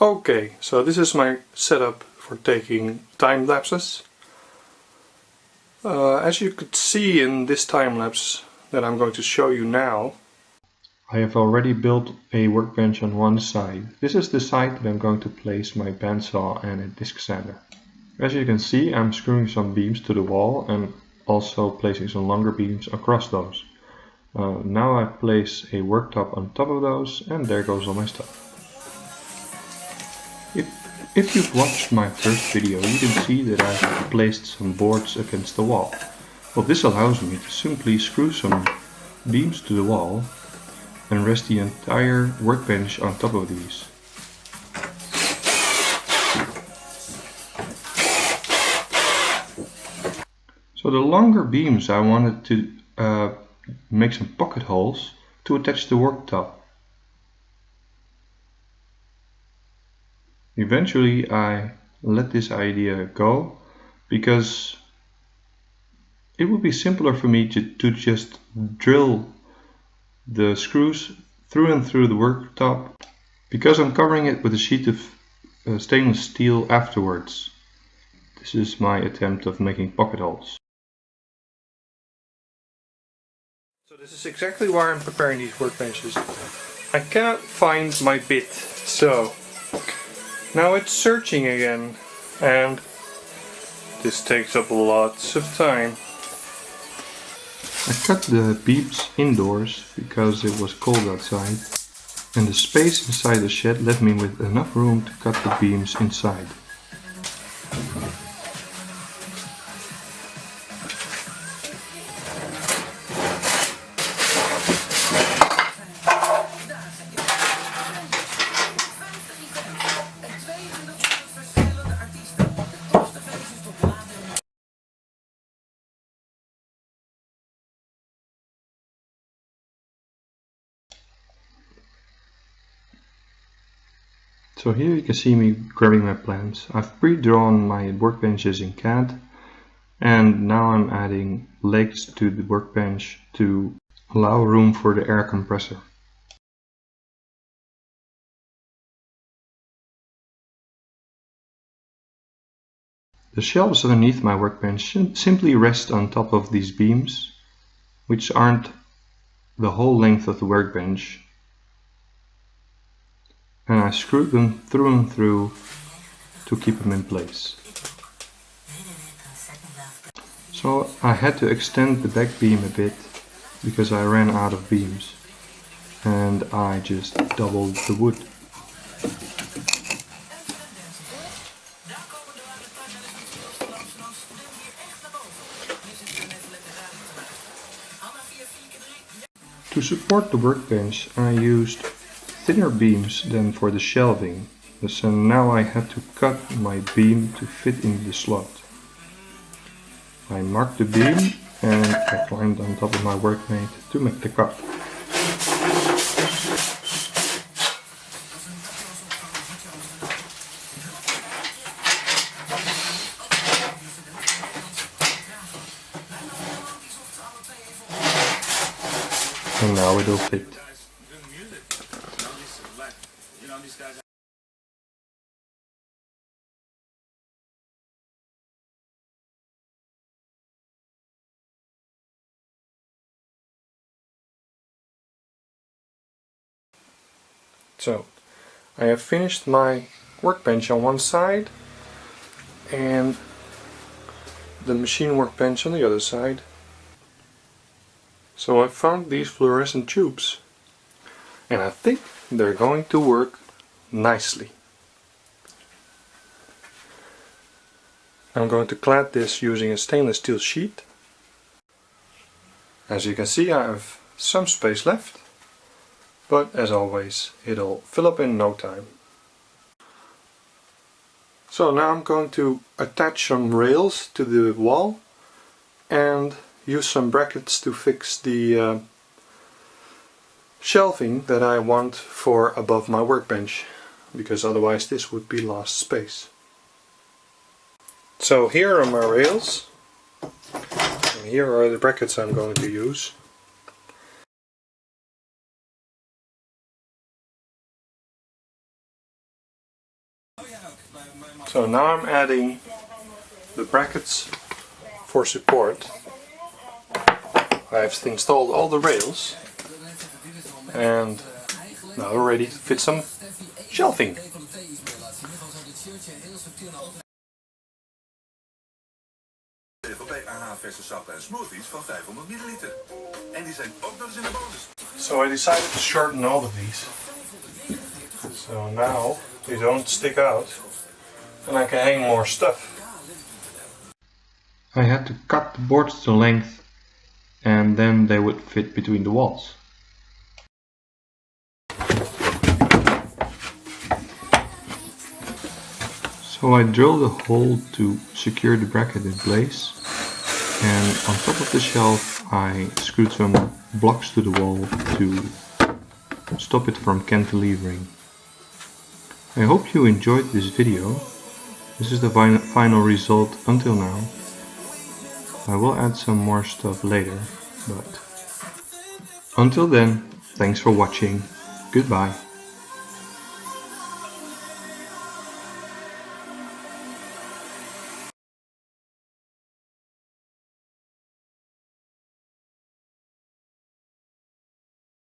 Okay, so this is my setup for taking time lapses. As you could see in this time lapse that I'm going to show you now, I have already built a workbench on one side. This is the side that I'm going to place my bandsaw and a disc sander. As you can see, I'm screwing some beams to the wall and also placing some longer beams across those. Now I place a worktop on top of those, and there goes all my stuff. If you've watched my first video, you can see that I've placed some boards against the wall. Well, this allows me to simply screw some beams to the wall and rest the entire workbench on top of these. So the longer beams, I wanted to make some pocket holes to attach the worktop. Eventually I let this idea go because it would be simpler for me to just drill the screws through and through the worktop, because I'm covering it with a sheet of stainless steel afterwards. This is my attempt of making pocket holes. So this is exactly why I'm preparing these workbenches. I cannot find my bit, so now it's searching again, and this takes up lots of time. I cut the beams indoors because it was cold outside, and the space inside the shed left me with enough room to cut the beams inside. So here you can see me grabbing my plans. I've pre-drawn my workbenches in CAD, and now I'm adding legs to the workbench to allow room for the air compressor. The shelves underneath my workbench simply rest on top of these beams, which aren't the whole length of the workbench. And I screwed them through and through to keep them in place. So I had to extend the back beam a bit because I ran out of beams, and I just doubled the wood. To support the workbench, I used thinner beams than for the shelving, so now I had to cut my beam to fit in the slot. I marked the beam and I climbed on top of my workmate to make the cut. And now it will fit. So, I have finished my workbench on one side and the machine workbench on the other side. So I found these fluorescent tubes, and I think they're going to work nicely. I'm going to clad this using a stainless steel sheet. As you can see, I have some space left, but as always, it'll fill up in no time. So now I'm going to attach some rails to the wall and use some brackets to fix the shelving that I want for above my workbench, because otherwise this would be lost space. So here are my rails, and here are the brackets I'm going to use. So now I'm adding the brackets for support. I've installed all the rails and now we're ready to fit some shelving. So I decided to shorten all of these. So now they don't stick out and I can hang more stuff. I had to cut the boards to length and then they would fit between the walls. So I drilled a hole to secure the bracket in place, and on top of the shelf I screwed some blocks to the wall to stop it from cantilevering. I hope you enjoyed this video. This is the final result until now. I will add some more stuff later, but until then, thanks for watching. Goodbye.